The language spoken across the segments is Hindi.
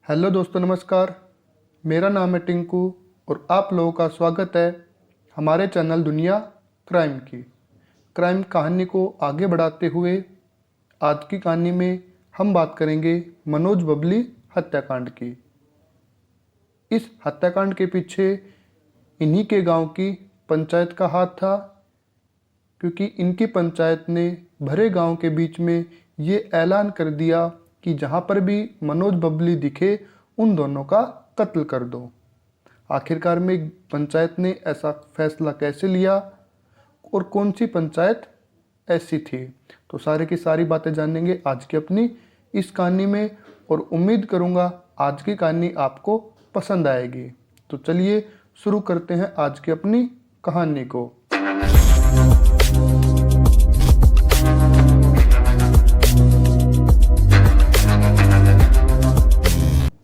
हेलो दोस्तों, नमस्कार। मेरा नाम है टिंकू और आप लोगों का स्वागत है हमारे चैनल दुनिया क्राइम की। क्राइम कहानी को आगे बढ़ाते हुए आज की कहानी में हम बात करेंगे मनोज बबली हत्याकांड की। इस हत्याकांड के पीछे इन्हीं के गांव की पंचायत का हाथ था, क्योंकि इनकी पंचायत ने भरे गांव के बीच में ये ऐलान कर दिया कि जहां पर भी मनोज बबली दिखे उन दोनों का कत्ल कर दो। आखिरकार में पंचायत ने ऐसा फैसला कैसे लिया और कौन सी पंचायत ऐसी थी, तो सारी की सारी बातें जानेंगे आज की अपनी इस कहानी में। और उम्मीद करूंगा आज की कहानी आपको पसंद आएगी। तो चलिए शुरू करते हैं आज की अपनी कहानी को।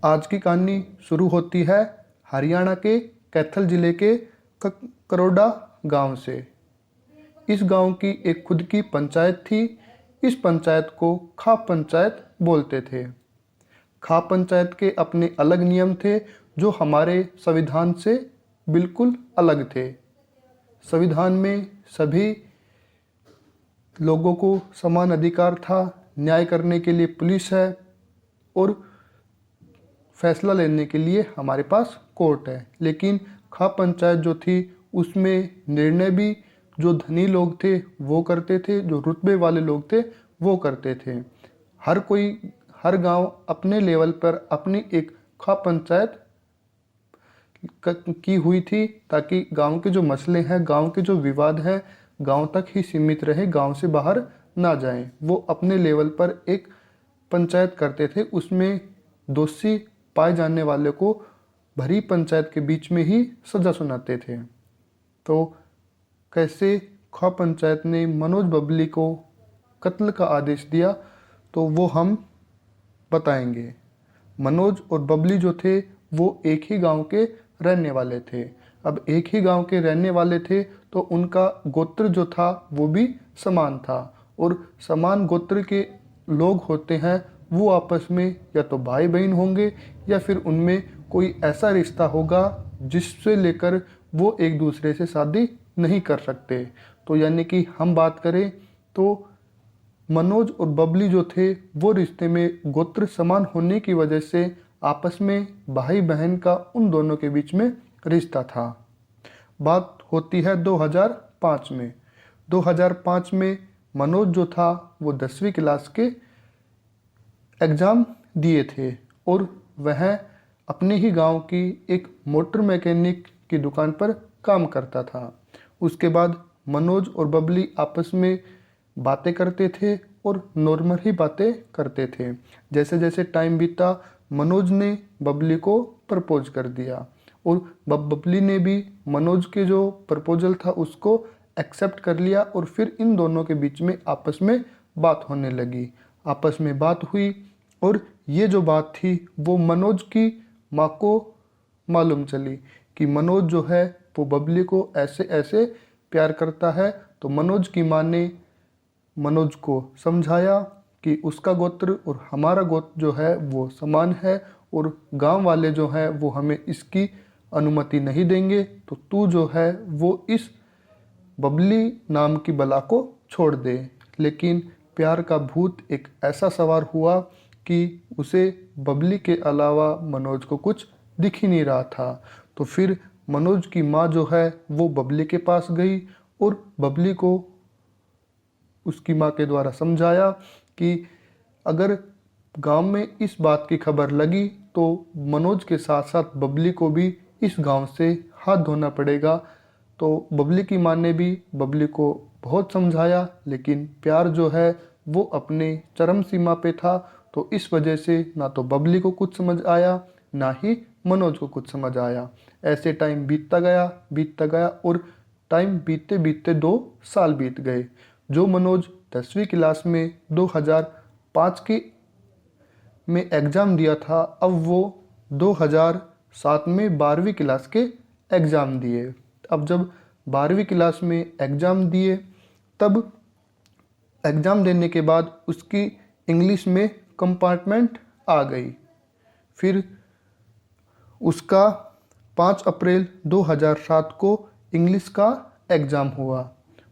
आज की कहानी शुरू होती है हरियाणा के कैथल जिले के करोडा गांव से। इस गांव की एक खुद की पंचायत थी। इस पंचायत को खाप पंचायत बोलते थे। खाप पंचायत के अपने अलग नियम थे जो हमारे संविधान से बिल्कुल अलग थे। संविधान में सभी लोगों को समान अधिकार था। न्याय करने के लिए पुलिस है और फैसला लेने के लिए हमारे पास कोर्ट है। लेकिन खाप पंचायत जो थी उसमें निर्णय भी जो धनी लोग थे वो करते थे, जो रुतबे वाले लोग थे वो करते थे। हर गांव अपने लेवल पर अपनी एक खाप पंचायत की हुई थी, ताकि गांव के जो मसले हैं, गांव के जो विवाद हैं, गांव तक ही सीमित रहे, गांव से बाहर ना जाएं। वो अपने लेवल पर एक पंचायत करते थे। उसमें दोषी पाए जाने वाले को भरी पंचायत के बीच में ही सजा सुनाते थे। तो कैसे खाप पंचायत ने मनोज बबली को कत्ल का आदेश दिया, तो वो हम बताएंगे। मनोज और बबली जो थे वो एक ही गांव के रहने वाले थे। अब एक ही गांव के रहने वाले थे तो उनका गोत्र जो था वो भी समान था। और समान गोत्र के लोग होते हैं वो आपस में या तो भाई बहन होंगे या फिर उनमें कोई ऐसा रिश्ता होगा जिससे लेकर वो एक दूसरे से शादी नहीं कर सकते। तो यानी कि हम बात करें तो मनोज और बबली जो थे वो रिश्ते में गोत्र समान होने की वजह से आपस में भाई बहन का उन दोनों के बीच में रिश्ता था। बात होती है 2005 में। 2005 में मनोज जो था वो 10वीं क्लास के एग्ज़ाम दिए थे और वह अपने ही गांव की एक मोटर मैकेनिक की दुकान पर काम करता था। उसके बाद मनोज और बबली आपस में बातें करते थे और नॉर्मल ही बातें करते थे। जैसे जैसे टाइम बीता मनोज ने बबली को प्रपोज कर दिया और बबली ने भी मनोज के जो प्रपोजल था उसको एक्सेप्ट कर लिया। और फिर इन दोनों के बीच में आपस में बात होने लगी। आपस में बात हुई और ये जो बात थी वो मनोज की माँ को मालूम चली कि मनोज जो है वो बबली को ऐसे ऐसे प्यार करता है। तो मनोज की माँ ने मनोज को समझाया कि उसका गोत्र और हमारा गोत्र जो है वो समान है और गांव वाले जो हैं वो हमें इसकी अनुमति नहीं देंगे, तो तू जो है वो इस बबली नाम की बला को छोड़ दे। लेकिन प्यार का भूत एक ऐसा सवार हुआ कि उसे बबली के अलावा मनोज को कुछ दिख ही नहीं रहा था। तो फिर मनोज की माँ जो है वो बबली के पास गई और बबली को उसकी माँ के द्वारा समझाया कि अगर गांव में इस बात की खबर लगी तो मनोज के साथ साथ बबली को भी इस गांव से हाथ धोना पड़ेगा। तो बबली की माँ ने भी बबली को बहुत समझाया, लेकिन प्यार जो है वो अपने चरम सीमा पे था। तो इस वजह से ना तो बबली को कुछ समझ आया ना ही मनोज को कुछ समझ आया। ऐसे टाइम बीतता गया और टाइम बीतते बीतते 2 साल बीत गए। जो मनोज 10वीं क्लास में 2005 के में एग्ज़ाम दिया था, अब वो 2007 में 12वीं क्लास के एग्ज़ाम दिए। अब जब 12वीं क्लास में एग्ज़ाम दिए तब एग्ज़ाम देने के बाद उसकी इंग्लिश में कंपार्टमेंट आ गई। फिर उसका 5 अप्रैल 2007 को इंग्लिश का एग्ज़ाम हुआ।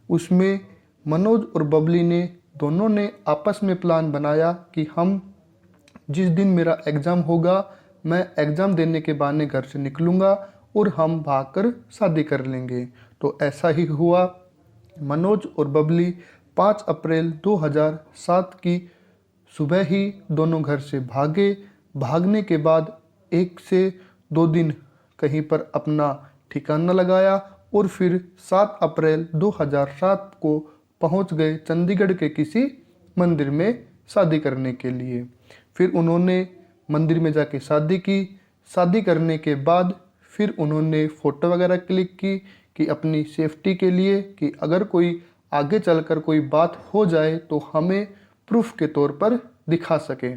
उसमें मनोज और बबली ने दोनों ने आपस में प्लान बनाया कि हम जिस दिन मेरा एग्ज़ाम होगा मैं एग्ज़ाम देने के बहाने घर से निकलूँगा और हम भागकर शादी कर लेंगे। तो ऐसा ही हुआ। मनोज और बबली 5 अप्रैल 2007 की सुबह ही दोनों घर से भागे। भागने के बाद 1 से 2 दिन कहीं पर अपना ठिकाना लगाया और फिर 7 अप्रैल 2007 को पहुंच गए चंडीगढ़ के किसी मंदिर में शादी करने के लिए। फिर उन्होंने मंदिर में जाके शादी की। शादी करने के बाद फिर उन्होंने फ़ोटो वगैरह क्लिक की कि अपनी सेफ्टी के लिए, कि अगर कोई आगे चलकर कोई बात हो जाए तो हमें प्रूफ के तौर पर दिखा सके।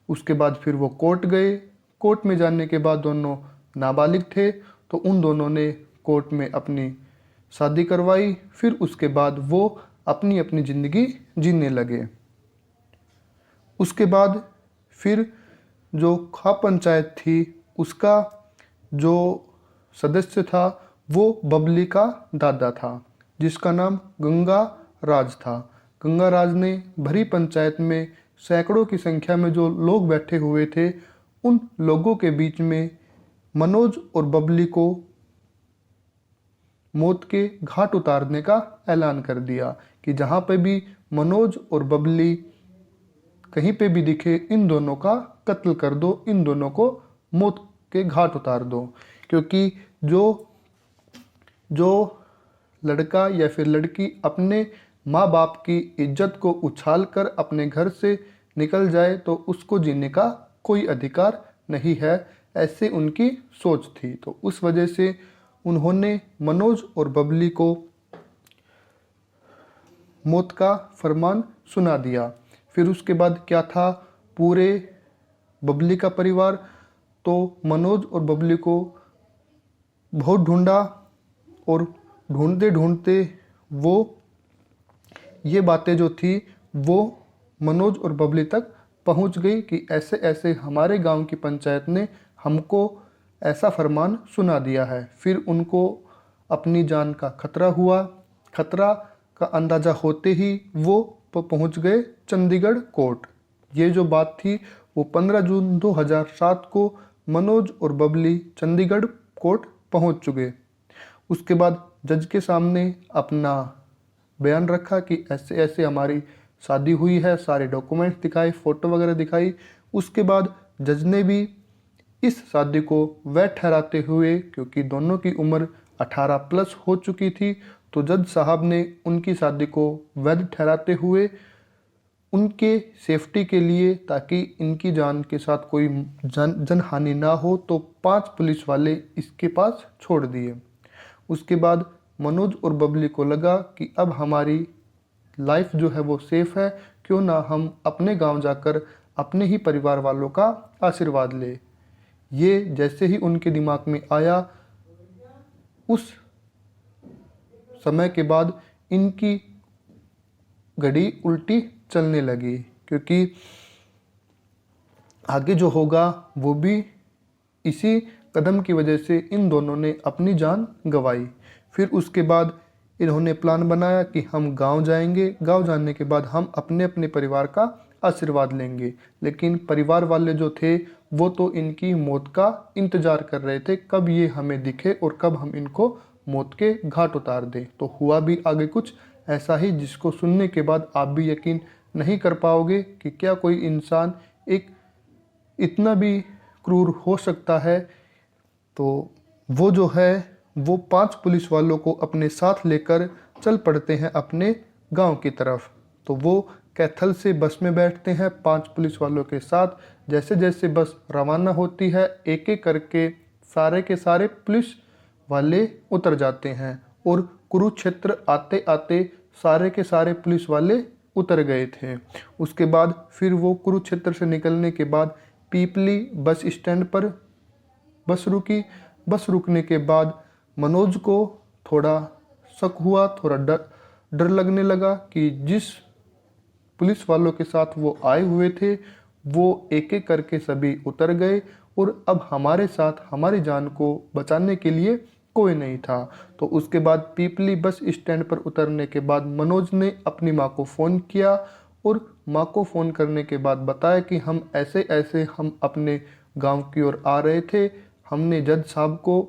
उसके बाद फिर वो कोर्ट गए। कोर्ट में जाने के बाद दोनों नाबालिग थे तो उन दोनों ने कोर्ट में अपनी शादी करवाई। फिर उसके बाद वो अपनी अपनी ज़िंदगी जीने लगे। उसके बाद फिर जो खाप पंचायत थी उसका जो सदस्य था वो बबली का दादा था, जिसका नाम गंगा राज था। गंगा राज ने भरी पंचायत में सैकड़ों की संख्या में जो लोग बैठे हुए थे उन लोगों के बीच में मनोज और बबली को मौत के घाट उतारने का ऐलान कर दिया कि जहाँ पे भी मनोज और बबली कहीं पे भी दिखे इन दोनों का कत्ल कर दो, इन दोनों को मौत के घाट उतार दो। क्योंकि जो लड़का या फिर लड़की अपने माँ बाप की इज्जत को उछाल कर अपने घर से निकल जाए तो उसको जीने का कोई अधिकार नहीं है, ऐसे उनकी सोच थी। तो उस वजह से उन्होंने मनोज और बबली को मौत का फरमान सुना दिया। फिर उसके बाद क्या था, पूरे बबली का परिवार तो मनोज और बबली को बहुत ढूंढा और ढूंढते ढूंढते वो ये बातें जो थी वो मनोज और बबली तक पहुंच गई कि ऐसे ऐसे हमारे गांव की पंचायत ने हमको ऐसा फरमान सुना दिया है। फिर उनको अपनी जान का खतरा हुआ। खतरा का अंदाज़ा होते ही वो पहुंच गए चंडीगढ़ कोर्ट। ये जो बात थी वो 15 जून 2007 को मनोज और बबली चंडीगढ़ कोर्ट पहुंच चुके। उसके बाद जज के सामने अपना बयान रखा कि ऐसे ऐसे हमारी शादी हुई है, सारे डॉक्यूमेंट्स दिखाए, फ़ोटो वगैरह दिखाई। उसके बाद जज ने भी इस शादी को वैध ठहराते हुए, क्योंकि दोनों की उम्र 18 प्लस हो चुकी थी, तो जज साहब ने उनकी शादी को वैध ठहराते हुए उनके सेफ्टी के लिए, ताकि इनकी जान के साथ कोई जनहानि ना हो, तो 5 पुलिस वाले इसके पास छोड़ दिए। उसके बाद मनोज और बबली को लगा कि अब हमारी लाइफ जो है वो सेफ़ है, क्यों ना हम अपने गांव जाकर अपने ही परिवार वालों का आशीर्वाद ले। ये जैसे ही उनके दिमाग में आया, उस समय के बाद इनकी घड़ी उल्टी चलने लगी, क्योंकि आगे जो होगा वो भी इसी कदम की वजह से इन दोनों ने अपनी जान गंवाई। फिर उसके बाद इन्होंने प्लान बनाया कि हम गांव जाएंगे, गांव जाने के बाद हम अपने अपने परिवार का आशीर्वाद लेंगे। लेकिन परिवार वाले जो थे वो तो इनकी मौत का इंतज़ार कर रहे थे, कब ये हमें दिखे और कब हम इनको मौत के घाट उतार दें। तो हुआ भी आगे कुछ ऐसा ही, जिसको सुनने के बाद आप भी यकीन नहीं कर पाओगे कि क्या कोई इंसान एक इतना भी क्रूर हो सकता है। तो वो जो है वो 5 पुलिस वालों को अपने साथ लेकर चल पड़ते हैं अपने गांव की तरफ। तो वो कैथल से बस में बैठते हैं 5 पुलिस वालों के साथ। जैसे जैसे बस रवाना होती है, एक एक करके सारे के सारे पुलिस वाले उतर जाते हैं और कुरुक्षेत्र आते आते सारे के सारे पुलिस वाले उतर गए थे। उसके बाद फिर वो कुरुक्षेत्र से निकलने के बाद पीपली बस स्टैंड पर बस रुकी। बस रुकने के बाद मनोज को थोड़ा शक हुआ, थोड़ा डर लगने लगा कि जिस पुलिस वालों के साथ वो आए हुए थे वो एक एक करके सभी उतर गए और अब हमारे साथ हमारी जान को बचाने के लिए कोई नहीं था। तो उसके बाद पीपली बस स्टैंड पर उतरने के बाद मनोज ने अपनी माँ को फ़ोन किया और माँ को फ़ोन करने के बाद बताया कि हम ऐसे ऐसे हम अपने गांव की ओर आ रहे थे। हमने जज साहब को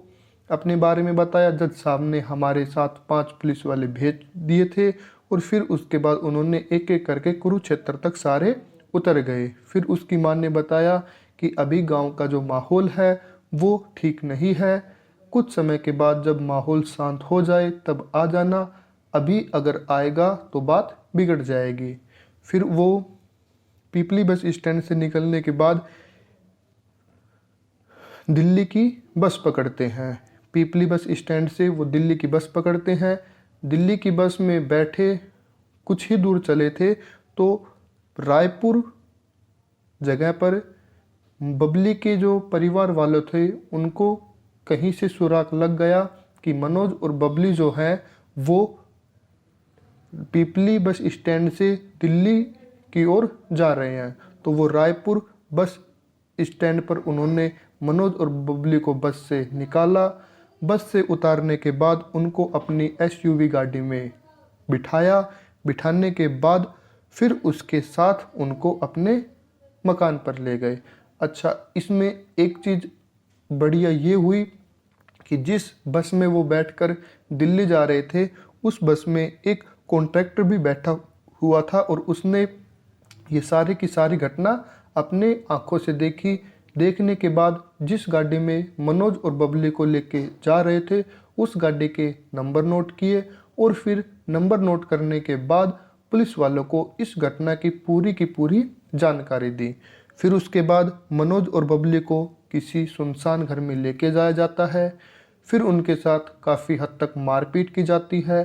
अपने बारे में बताया। जज साहब ने हमारे साथ 5 पुलिस वाले भेज दिए थे और फिर उसके बाद उन्होंने एक एक करके कुरुक्षेत्र तक सारे उतर गए। फिर उसकी माँ ने बताया कि अभी गांव का जो माहौल है वो ठीक नहीं है, कुछ समय के बाद जब माहौल शांत हो जाए तब आ जाना, अभी अगर आएगा तो बात बिगड़ जाएगी। फिर वो पीपली बस स्टैंड से निकलने के बाद दिल्ली की बस पकड़ते हैं। पीपली बस स्टैंड से वो दिल्ली की बस पकड़ते हैं। दिल्ली की बस में बैठे कुछ ही दूर चले थे तो रायपुर जगह पर बबली के जो परिवार वाले थे उनको कहीं से सुराग लग गया कि मनोज और बबली जो है वो पीपली बस स्टैंड से दिल्ली की ओर जा रहे हैं। तो वो रायपुर बस स्टैंड पर उन्होंने मनोज और बबली को बस से निकाला। बस से उतारने के बाद उनको अपनी एसयूवी गाड़ी में बिठाया। बिठाने के बाद फिर उसके साथ उनको अपने मकान पर ले गए। अच्छा, इसमें एक चीज़ बढ़िया ये हुई कि जिस बस में वो बैठकर दिल्ली जा रहे थे उस बस में एक कॉन्ट्रैक्टर भी बैठा हुआ था और उसने ये सारी की सारी घटना अपने आंखों से देखी। देखने के बाद जिस गाड़ी में मनोज और बबली को लेके जा रहे थे उस गाड़ी के नंबर नोट किए और फिर नंबर नोट करने के बाद पुलिस वालों को इस घटना की पूरी जानकारी दी। फिर उसके बाद मनोज और बबली को किसी सुनसान घर में लेके जाया जाता है। फिर उनके साथ काफ़ी हद तक मारपीट की जाती है।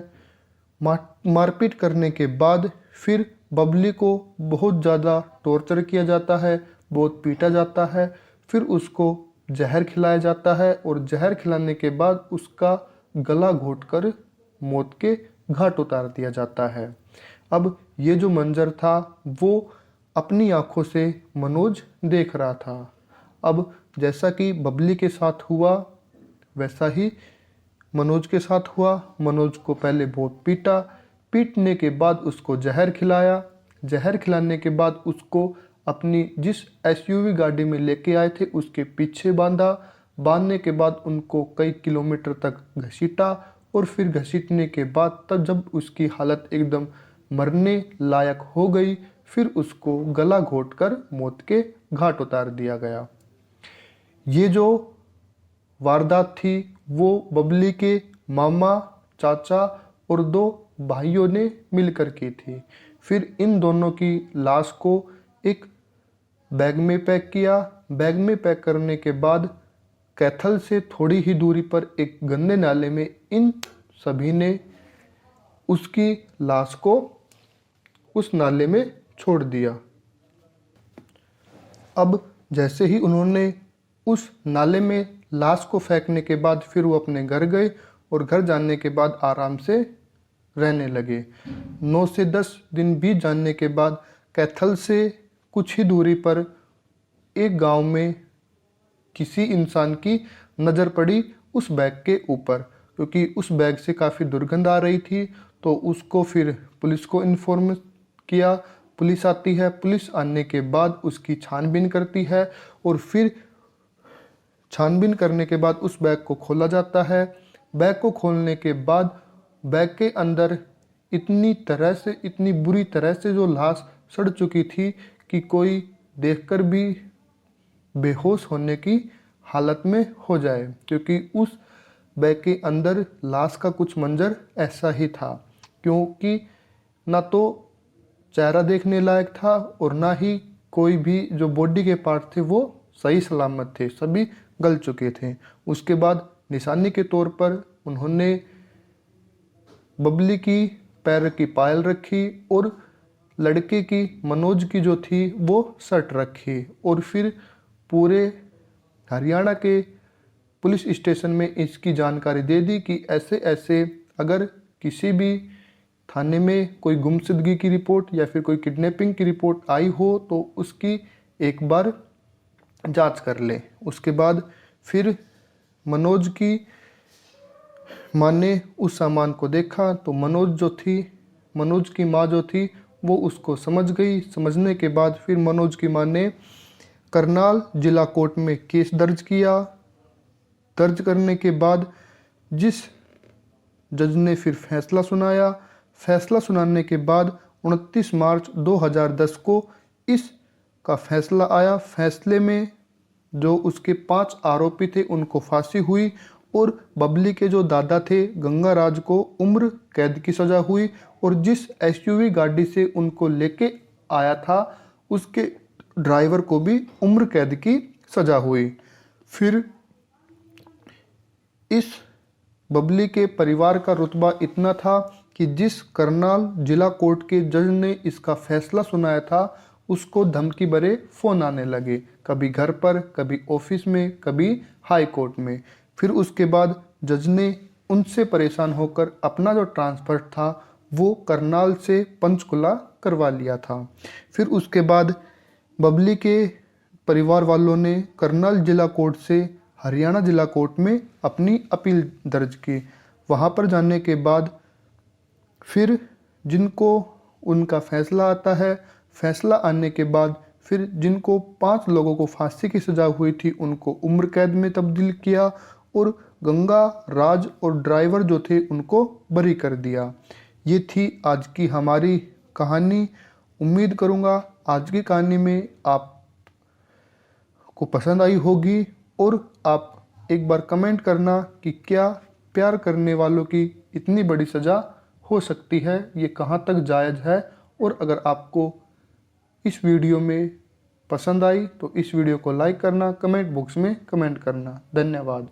मारपीट करने के बाद फिर बबली को बहुत ज़्यादा टॉर्चर किया जाता है, बहुत पीटा जाता है। फिर उसको जहर खिलाया जाता है और जहर खिलाने के बाद उसका गला घोंटकर मौत के घाट उतार दिया जाता है। अब ये जो मंजर था वो अपनी आंखों से मनोज देख रहा था। अब जैसा कि बबली के साथ हुआ वैसा ही मनोज के साथ हुआ। मनोज को पहले बहुत पीटा, पीटने के बाद उसको जहर खिलाया। जहर खिलाने के बाद उसको अपनी जिस एसयूवी गाड़ी में लेके आए थे उसके पीछे बांधा। बांधने के बाद उनको कई किलोमीटर तक घसीटा और फिर घसीटने के बाद तब जब उसकी हालत एकदम मरने लायक हो गई फिर उसको गला घोंटकर मौत के घाट उतार दिया गया। ये जो वारदात थी वो बबली के मामा, चाचा और 2 भाइयों ने मिलकर की थी। फिर इन दोनों की लाश को एक बैग में पैक किया। बैग में पैक करने के बाद कैथल से थोड़ी ही दूरी पर एक गंदे नाले में इन सभी ने उसकी लाश को उस नाले में छोड़ दिया। अब जैसे ही उन्होंने उस नाले में लाश को फेंकने के बाद फिर वो अपने घर गए और घर जाने के बाद आराम से रहने लगे। 9 से 10 दिन बीत जाने के बाद कैथल से कुछ ही दूरी पर एक गांव में किसी इंसान की नज़र पड़ी उस बैग के ऊपर, क्योंकि उस बैग से काफ़ी दुर्गंध आ रही थी। तो उसको फिर पुलिस को इन्फॉर्म किया। पुलिस आती है। पुलिस आने के बाद उसकी छानबीन करती है और फिर छानबीन करने के बाद उस बैग को खोला जाता है। बैग को खोलने के बाद बैग के अंदर इतनी बुरी तरह से जो लाश सड़ चुकी थी कि कोई देखकर भी बेहोश होने की हालत में हो जाए, क्योंकि उस बैग के अंदर लाश का कुछ मंजर ऐसा ही था, क्योंकि ना तो चेहरा देखने लायक था और ना ही कोई भी जो बॉडी के पार्ट थे वो सही सलामत थे, सभी गल चुके थे। उसके बाद निशानी के तौर पर उन्होंने बबली की पैर की पायल रखी और लड़के की मनोज की जो थी वो शर्ट रखी और फिर पूरे हरियाणा के पुलिस स्टेशन में इसकी जानकारी दे दी कि ऐसे ऐसे अगर किसी भी थाने में कोई गुमशुदगी की रिपोर्ट या फिर कोई किडनैपिंग की रिपोर्ट आई हो तो उसकी एक बार जांच कर ले। उसके बाद फिर मनोज की माँ ने उस सामान को देखा तो मनोज की माँ जो थी वो उसको समझ गई। समझने के बाद फिर मनोज की माँ ने करनाल जिला कोर्ट में केस दर्ज किया। दर्ज करने के बाद जिस जज ने फिर फैसला सुनाया, फैसला सुनाने के बाद 29 मार्च 2010 को इसका फैसला आया। फैसले में जो उसके 5 आरोपी थे उनको फांसी हुई और बबली के जो दादा थे गंगाराज को उम्र कैद की सज़ा हुई और जिस एसयूवी गाड़ी से उनको लेके आया था उसके ड्राइवर को भी उम्र कैद की सज़ा हुई। फिर इस बबली के परिवार का रुतबा इतना था कि जिस करनाल जिला कोर्ट के जज ने इसका फैसला सुनाया था उसको धमकी भरे फ़ोन आने लगे, कभी घर पर, कभी ऑफिस में, कभी हाई कोर्ट में। फिर उसके बाद जज ने उनसे परेशान होकर अपना जो ट्रांसफ़र था वो करनाल से पंचकुला करवा लिया था। फिर उसके बाद बबली के परिवार वालों ने करनाल जिला कोर्ट से हरियाणा जिला कोर्ट में अपनी अपील दर्ज की। वहाँ पर जाने के बाद फिर जिनको उनका फैसला आता है, फैसला आने के बाद फिर जिनको 5 लोगों को फांसी की सज़ा हुई थी उनको उम्र कैद में तब्दील किया और गंगा राज और ड्राइवर जो थे उनको बरी कर दिया। ये थी आज की हमारी कहानी। उम्मीद करूँगा आज की कहानी में आपको पसंद आई होगी और आप एक बार कमेंट करना कि क्या प्यार करने वालों की इतनी बड़ी सज़ा हो सकती है, ये कहाँ तक जायज़ है। और अगर आपको इस वीडियो में पसंद आई तो इस वीडियो को लाइक करना, कमेंट बॉक्स में कमेंट करना। धन्यवाद।